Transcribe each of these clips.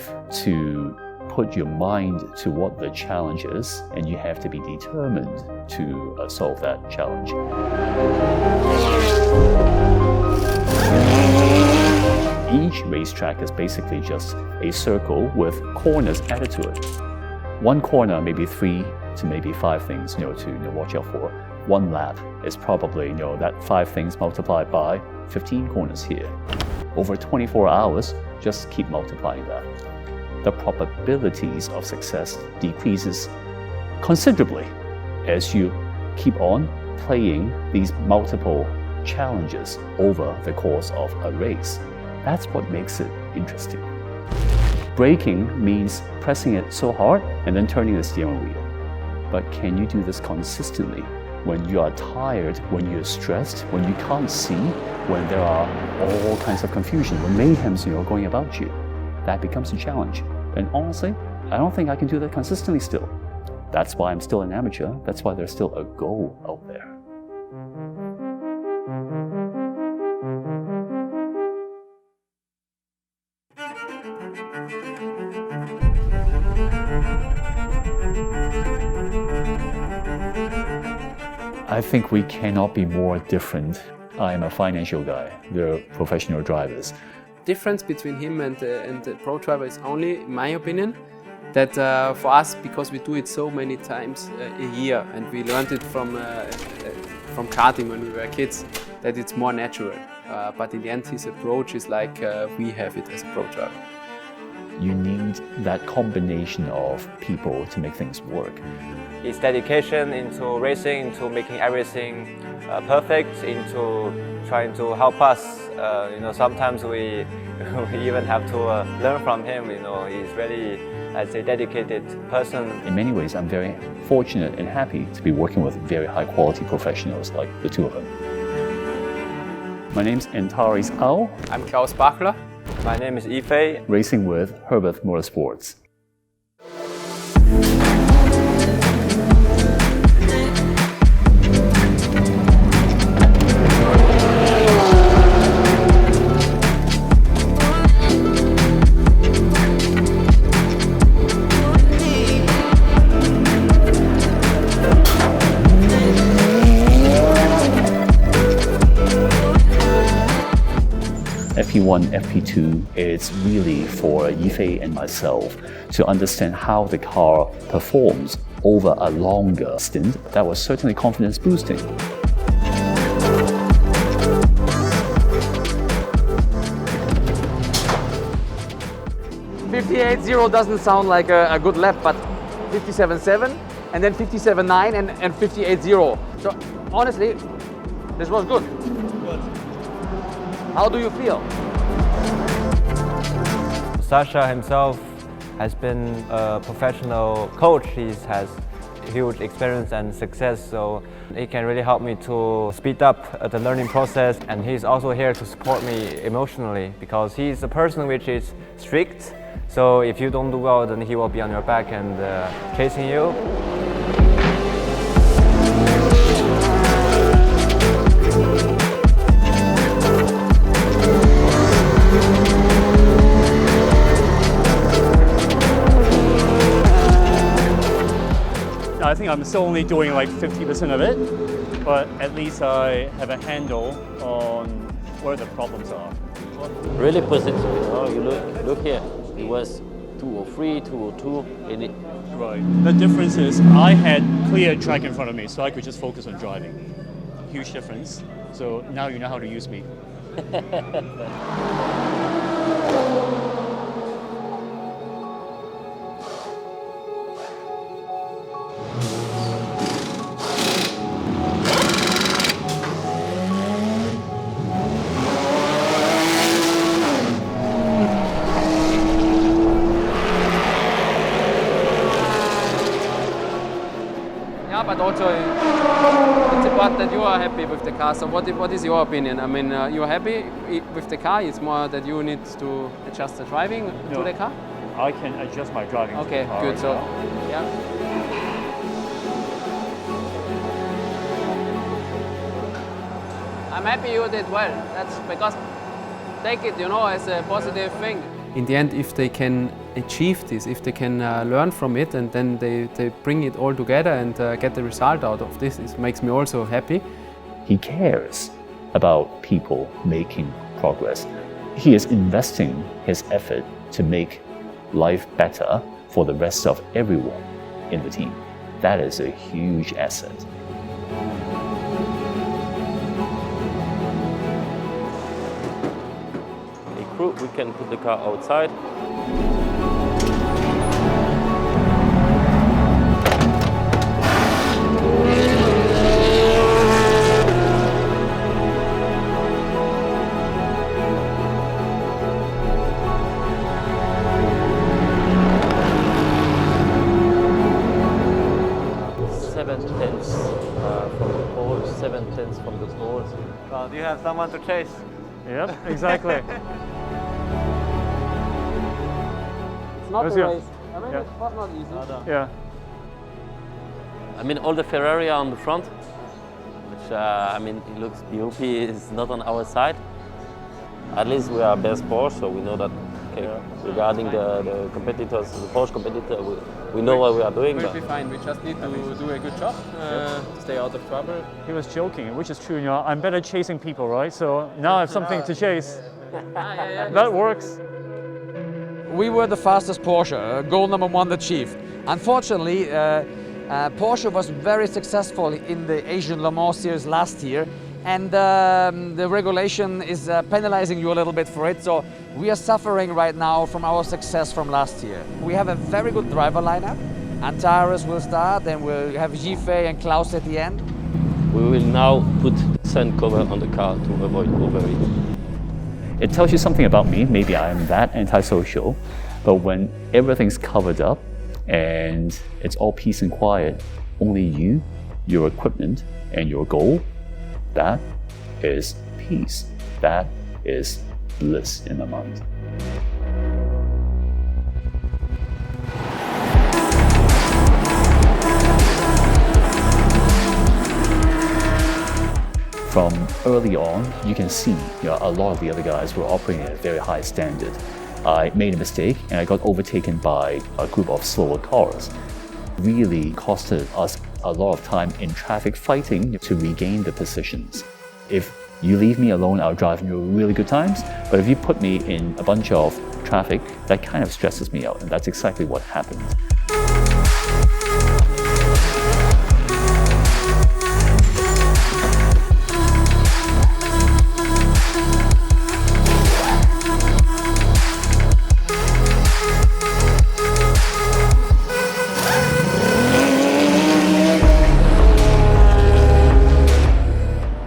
have to put your mind to what the challenge is, and you have to be determined to solve that challenge. Each racetrack is basically just a circle with corners added to it. One corner, maybe 3 to maybe 5 things, to watch out for. One lap is probably, that 5 things multiplied by 15 corners here. Over 24 hours, just keep multiplying that. The probabilities of success decreases considerably as you keep on playing these multiple challenges over the course of a race. That's what makes it interesting. Braking means pressing it so hard and then turning the steering wheel. But can you do this consistently when you are tired, when you're stressed, when you can't see, when there are all kinds of confusion, when mayhem's going about you? That becomes a challenge. And honestly, I don't think I can do that consistently still. That's why I'm still an amateur. That's why there's still a goal out there. I think we cannot be more different. I'm a financial guy. They're professional drivers. Difference between him and the pro driver is only, in my opinion, that for us, because we do it so many times a year, and we learned it from karting when we were kids, that it's more natural. But in the end, his approach is like we have it as a pro driver. You need that combination of people to make things work. His dedication into racing, into making everything perfect, into trying to help us. Sometimes we even have to learn from him. He's really, as a dedicated person. In many ways, I'm very fortunate and happy to be working with very high-quality professionals like the two of them. My name's Antares. I'm Klaus Bachler. My name is Yifei. Racing with Herberth Motorsports. FP1, FP2, it's really for Yifei and myself to understand how the car performs over a longer stint. That was certainly confidence boosting. .58.0 doesn't sound like a good lap, but 57.7 and then 57.9 and 58.0. So honestly, this was good. How do you feel? Sasha himself has been a professional coach. He has huge experience and success, so he can really help me to speed up the learning process. And he's also here to support me emotionally, because he's a person which is strict. So if you don't do well, then he will be on your back and chasing you. I think I'm still only doing like 50% of it, but at least I have a handle on where the problems are. Really positive, you look here, it was 203, 202 in it. Right. The difference is I had clear track in front of me, so I could just focus on driving. Huge difference. So now you know how to use me. Yeah, but also it's important that you are happy with the car. So what is your opinion? I mean, you're happy with the car? It's more that you need to adjust the driving to the car? I can adjust my driving to Okay, the car good. right So, now. yeah. I'm happy you did well. That's because take it, as a positive thing. in the end, if they can achieve this, if they can learn from it, and then they bring it all together and get the result out of this, it makes me also happy. He cares about people making progress. He is investing his effort to make life better for the rest of everyone in the team. That is a huge asset. We can put the car outside. From the pole, 7/10 from the pole. Well, do you have someone to chase? Yep, exactly. It's not That's a good. race. I mean, Yeah. it was not easy. Yeah. I mean, all the Ferrari are on the front, which I mean, it looks BOP is not on our side. At least we are best Porsche, so we know that. Okay, regarding the competitors, the Porsche competitor, we know what we are doing. We'll be fine. We just need to do a good job, stay out of trouble. He was joking, which is true. You know, I'm better chasing people, right? So now I have something to chase. That works. We were the fastest Porsche, goal number 1 achieved. Unfortunately, Porsche was very successful in the Asian Le Mans series last year, and the regulation is penalizing you a little bit for it. So we are suffering right now from our success from last year. We have a very good driver lineup. Antares will start, then we'll have Yifei and Klaus at the end. We will now put the sun cover on the car to avoid overheating. It tells you something about me. Maybe I am that antisocial, but when everything's covered up and it's all peace and quiet, only you, your equipment, and your goal, that is peace. That is bliss in my mind. From early on, you can see a lot of the other guys were operating at a very high standard. I made a mistake and I got overtaken by a group of slower cars. Really costed us a lot of time in traffic fighting to regain the positions. If you leave me alone, I'll drive you really good times, but if you put me in a bunch of traffic, that kind of stresses me out, and that's exactly what happened.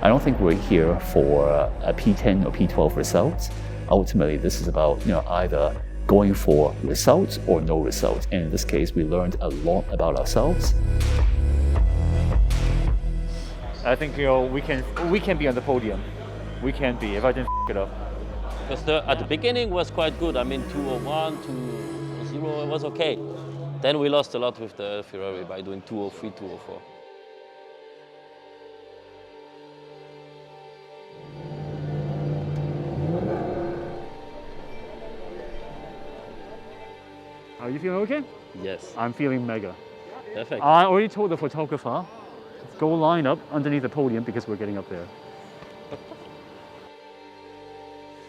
I don't think we're here for a P10 or P12 results. Ultimately, this is about either going for results or no results. And in this case, we learned a lot about ourselves. I think we can be on the podium. We can be if I didn't f it up. Because at the beginning was quite good. I mean, 201, 200, it was okay. Then we lost a lot with the Ferrari by doing 203, 204. Are you feeling okay? Yes. I'm feeling mega. Perfect. I already told the photographer, go line up underneath the podium because we're getting up there.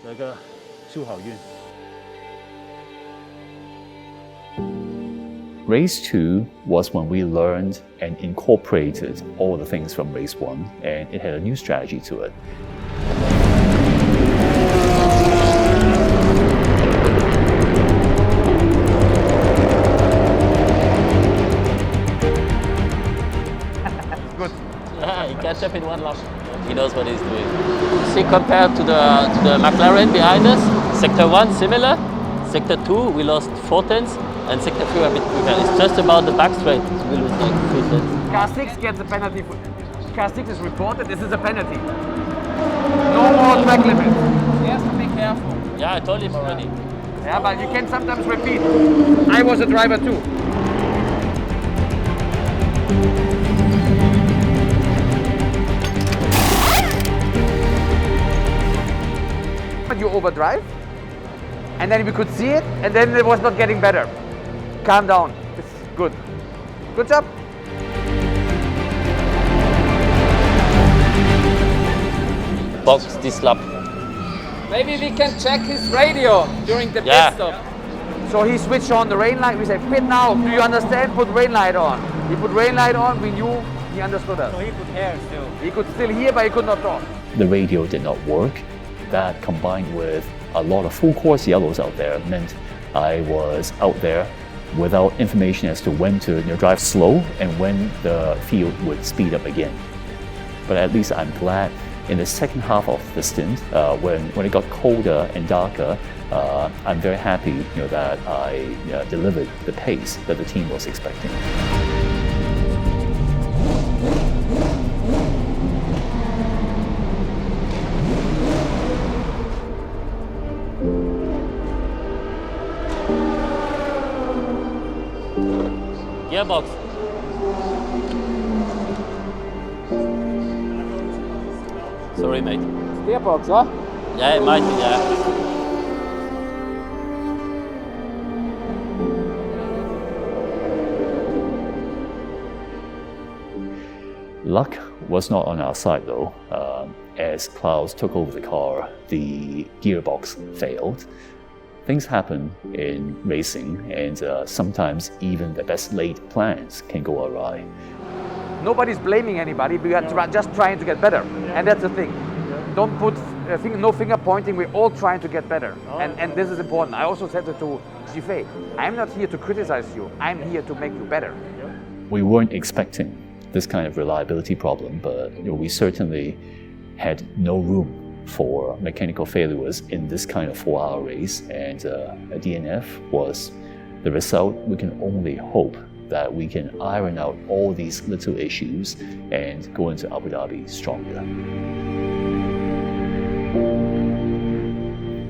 那个祝好运。 Race 2 was when we learned and incorporated all the things from Race 1, and it had a new strategy to it. He catch up in one lap. He knows what he's doing. See, compared to the McLaren behind us, Sector 1 similar, Sector 2 we lost 4 tenths, and Sector 3 a bit quicker. It's just about the back straight. We lose like 3 tenths. Car 6 gets a penalty. Car 6 is reported, this is a penalty. No more track limit. He has to be careful. Yeah, I told him already. Yeah, but you can sometimes repeat. I was a driver too. But you overdrive? and then we could see it, and then it was not getting better. Calm down. It's good. Good job. Box this lap. Maybe we can check his radio during the Yeah. pit stop. So he switched on the rain light. We said, pit now. Do you understand? Put rain light on. He put rain light on. We knew he understood us. So he could hear still. He could still hear, but he could not talk. The radio did not work. That combined with a lot of full course yellows out there meant I was out there without information as to when to drive slow and when the field would speed up again. But at least I'm glad in the second half of the stint, when it got colder and darker, I'm very happy that I delivered the pace that the team was expecting. Gearbox. Sorry, mate. Gearbox, huh? Yeah, it might be, yeah. Luck was not on our side though. As Klaus took over the car, the gearbox failed. Things happen in racing, and sometimes even the best laid plans can go awry. Nobody's blaming anybody. We are just trying to get better, and that's the thing. Don't put no finger pointing. We're all trying to get better, and this is important. I also said it to Yifei. I'm not here to criticize you. I'm here to make you better. We weren't expecting this kind of reliability problem, but we certainly had no room for mechanical failures in this kind of 4-hour race, and a DNF was the result. We can only hope that we can iron out all these little issues and go into Abu Dhabi stronger.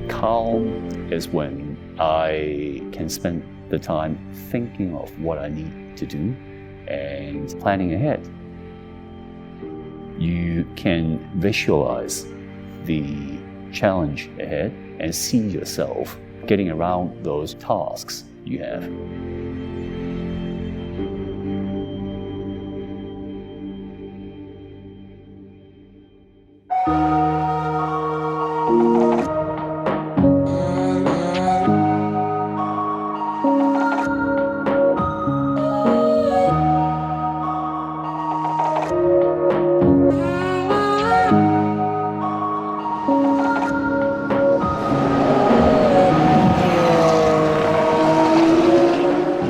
Calm is when I can spend the time thinking of what I need to do and planning ahead. You can visualize the challenge ahead and see yourself getting around those tasks you have.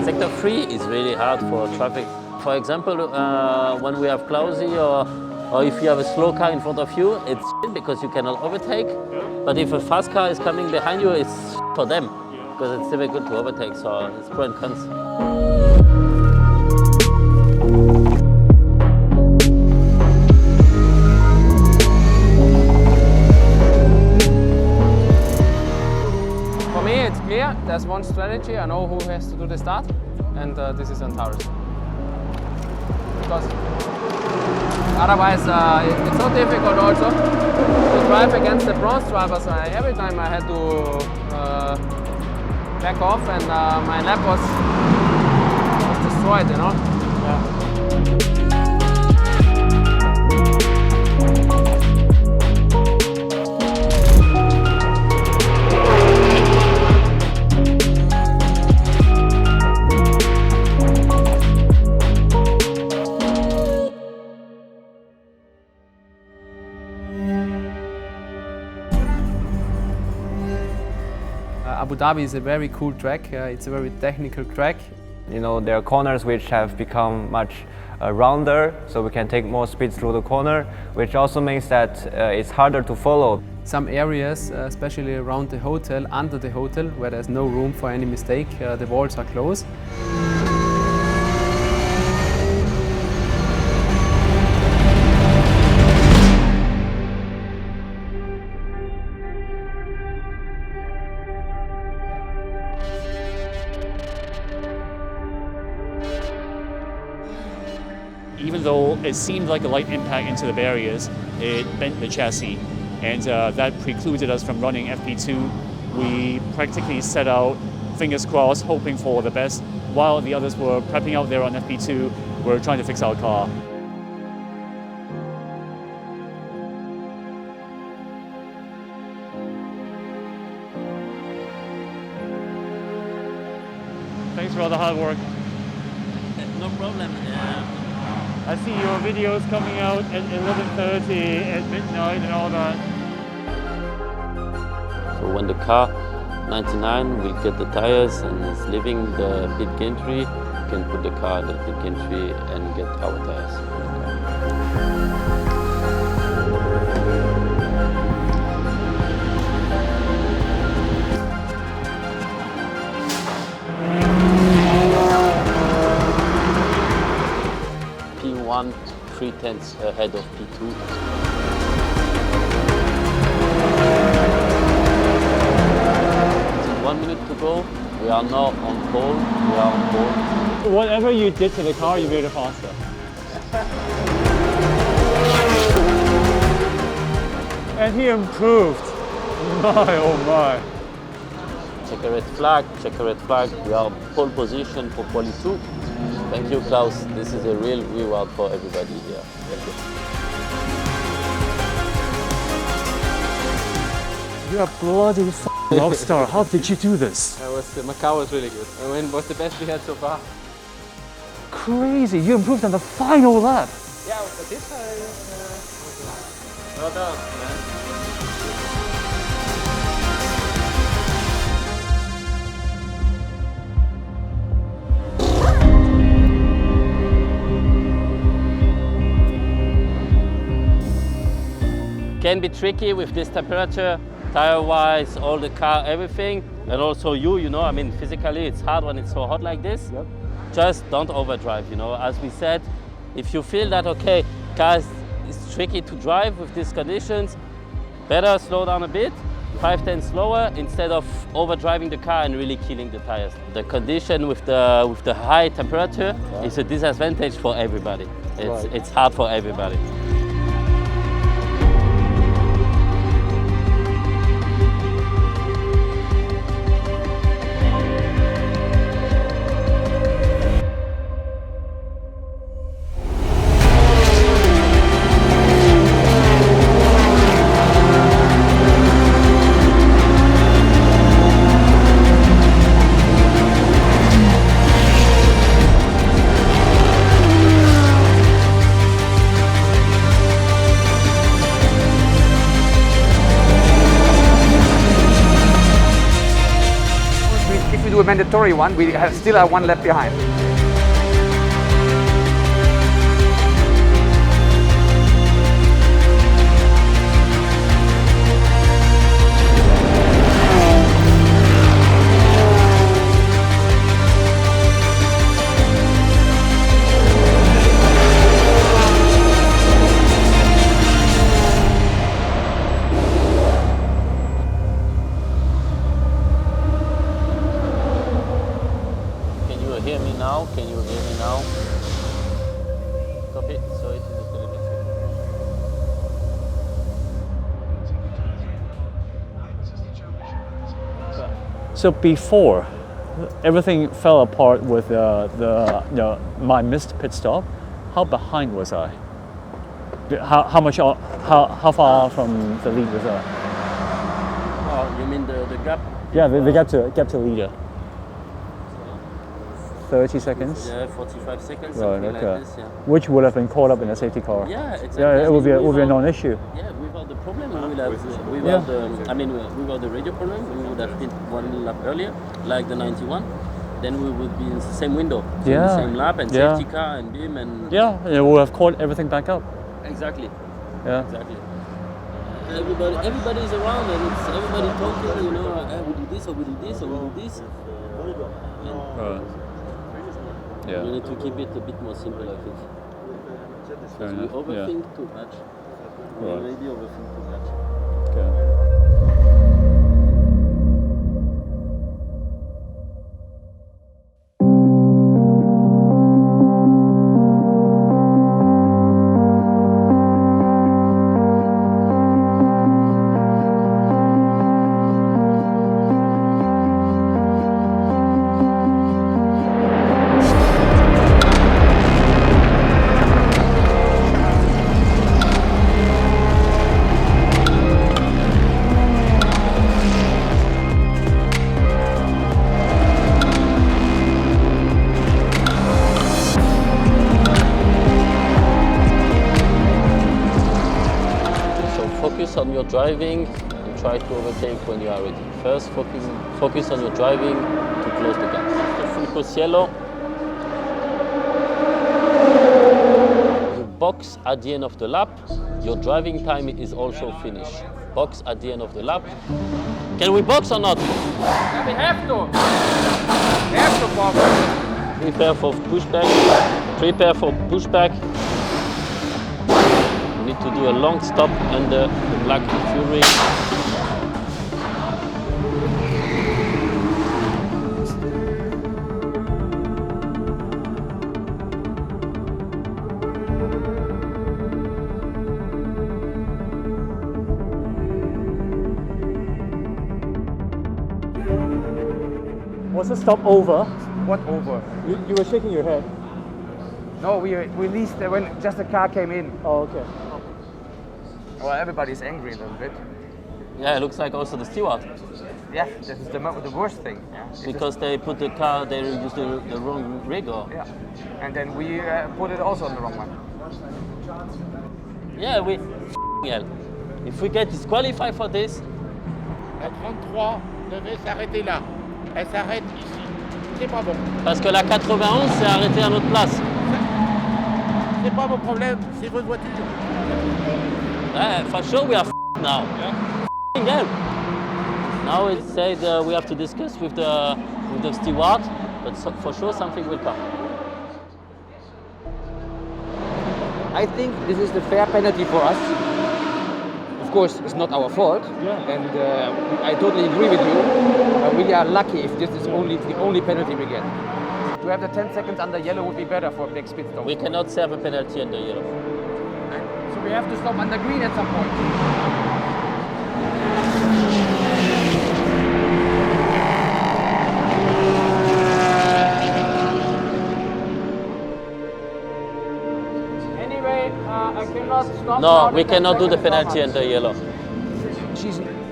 Sector 3 is really hard for traffic. For example, when we have Klaus or if you have a slow car in front of you, it's shit because you cannot overtake. But if a fast car is coming behind you, it's shit for them because it's difficult to overtake. So it's pro and cons. For me, it's clear. There's one strategy. I know who has to do the start, and this is Antares. Because otherwise, it's so difficult also to drive against the bronze drivers. Every time I had to back off, and my lap was destroyed, Yeah. Abu Dhabi is a very cool track. It's a very technical track. There are corners which have become much rounder, so we can take more speed through the corner, which also means that it's harder to follow. Some areas, especially around the hotel, under the hotel, where there's no room for any mistake, the walls are closed. Even though it seemed like a light impact into the barriers, it bent the chassis, and that precluded us from running FP2 we practically set out, fingers crossed, hoping for the best, while the others were prepping out there on FP2, we're trying to fix our car. Thanks for all the hard work. No problem. I see your videos coming out at 11:30, at midnight and all that. So when the car 99 will get the tires and is leaving the pit gantry, you can put the car in the pit gantry and get our tires. P1 3/10 ahead of P2. 1 minute to go. We are now on pole. We are on pole. Whatever you did to the car, you made it faster. And he improved. My, oh my. Check a red flag, check a red flag. We are on pole position for Poly 2. Thank you, Klaus. This is a real reward for everybody here. Thank you. You're a bloody rock star. How did you do this? Macau was really good. I mean, it was the best we had so far. Crazy. You improved on the final lap. Yeah, but this well done, man. Can be tricky with this temperature, tire-wise, all the car, everything, and also you know, I mean, physically it's hard when it's so hot like this. Yep. Just don't overdrive, you know. As we said, if you feel that, okay, car is tricky to drive with these conditions, better slow down a bit, 5-10 slower, instead of overdriving the car and really killing the tires. The condition with the high temperature is a disadvantage for everybody. It's hard for everybody. Do a mandatory one, we still are 1 lap behind. Can you hear me now? Copy. So it is the telemetry. So before everything fell apart with my missed pit stop, how behind was I? How far from the lead was I? Oh, you mean the gap? Yeah, the gap to leader. 30 seconds? Yeah, 45 seconds, Right, something okay. like this, yeah. Which would have been caught up in a safety car. Yeah, exactly. Yeah, it would be a non-issue. Yeah, without the problem, without the radio problem, we would have been 1 lap earlier, like the 91. Then we would be in the same window, so in the same lap, and safety car and beam and... Yeah, it would have caught everything back up. Exactly. Yeah. Exactly. Everybody is around and it's everybody talking, you know, we do this or we do this or we do this. Yeah. We need to keep it a bit more simple, I think. Fair We enough. overthink too much. We Right. maybe overthink too much. Okay. focus on your driving and try to overtake when you are ready. First, focus on your driving to close the gap. Full cielo. You box at the end of the lap. Your driving time is also finished. Box at the end of the lap. Can we box or not? We have to. We have to box. Prepare for pushback. Prepare for pushback. You need to do a long stop under the black fuel ring. Was the stop over? What over? You were shaking your head. No, we released when just the car came in. Oh, okay. Well, everybody's angry a little bit. Yeah, it looks like also the steward. Yeah, this is the worst thing. Yeah. Because they put the car, they used the wrong rig. Or... Yeah, and then we put it also on the wrong one. Yeah, hell. If we get disqualified for this. La 33 devait s'arrêter là. Elle s'arrête ici. C'est pas bon. Parce que la 91 s'est arrêtée à notre place. C'est pas mon problème, c'est votre voiture. For sure we are now. Yeah. Now it said we have to discuss with the steward, but for sure something will come. I think this is the fair penalty for us. Of course, it's not our fault, and I totally agree with you. We are lucky if this is the only penalty we get. To have the 10 seconds under yellow would be better for next pit stop. We cannot serve a penalty under yellow. So we have to stop under green at some point. Anyway, I cannot stop. No, we cannot do the penalty under yellow.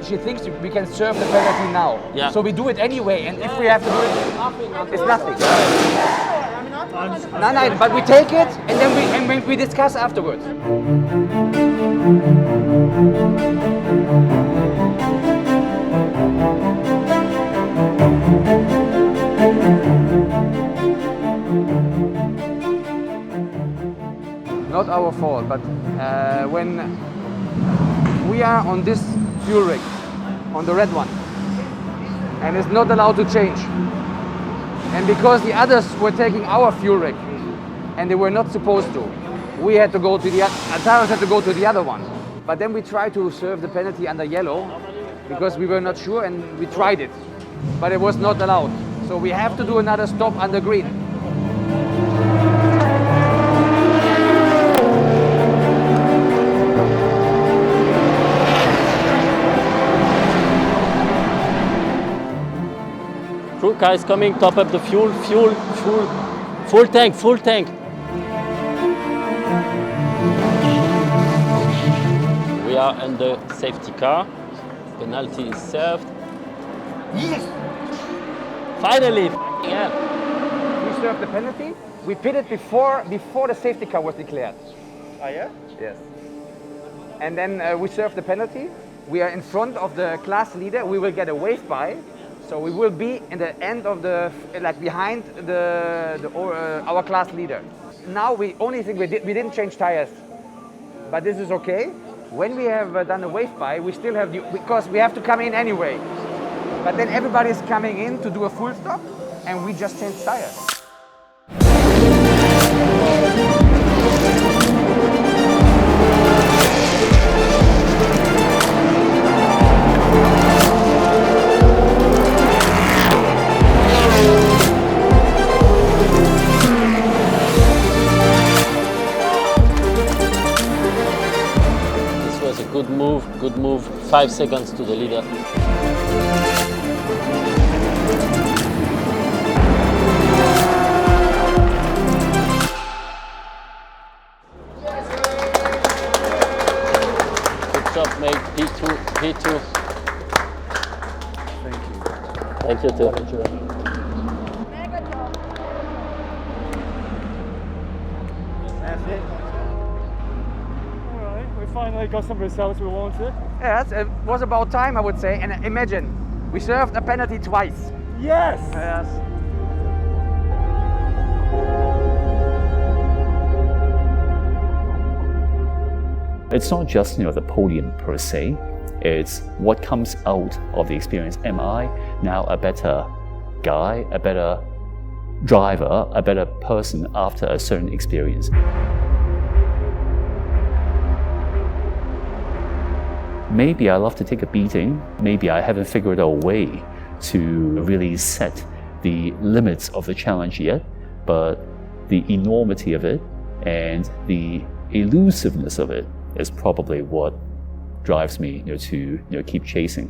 She thinks we can serve the penalty now. Yeah. So we do it anyway, and if we have to do it, it's nothing. No, but we take it and then we discuss afterwards. Not our fault, but when we are on this fuel rig, on the red one, and it's not allowed to change. And because the others were taking our fuel rig, and they were not supposed to, we had to go to the Antares had to go to the other one. But then we tried to serve the penalty under yellow because we were not sure, and we tried it, but it was not allowed. So we have to do another stop under green. Crew car is coming, top up the full tank. We are under safety car. Penalty is served. Yes! Finally! Yeah. We served the penalty. We pitted before the safety car was declared. Ah yeah? Yes. And then we served the penalty. We are in front of the class leader. We will get a wave by. So we will be in the end of behind our class leader. Now only thing we didn't change tires, but this is okay. When we have done a wave by, we still have because we have to come in anyway. But then everybody is coming in to do a full stop, and we just change tires. Good move, 5 seconds to the leader. Good job, mate. P2. Thank you too. That's it. All right, we're finally got some results we wanted. Yes, it was about time, I would say. And imagine, we served a penalty twice. Yes! Yes. It's not just the podium per se, it's what comes out of the experience. Am I now a better guy, a better driver, a better person after a certain experience? Maybe I love to take a beating, maybe I haven't figured out a way to really set the limits of the challenge yet, but the enormity of it and the elusiveness of it is probably what drives me to keep chasing.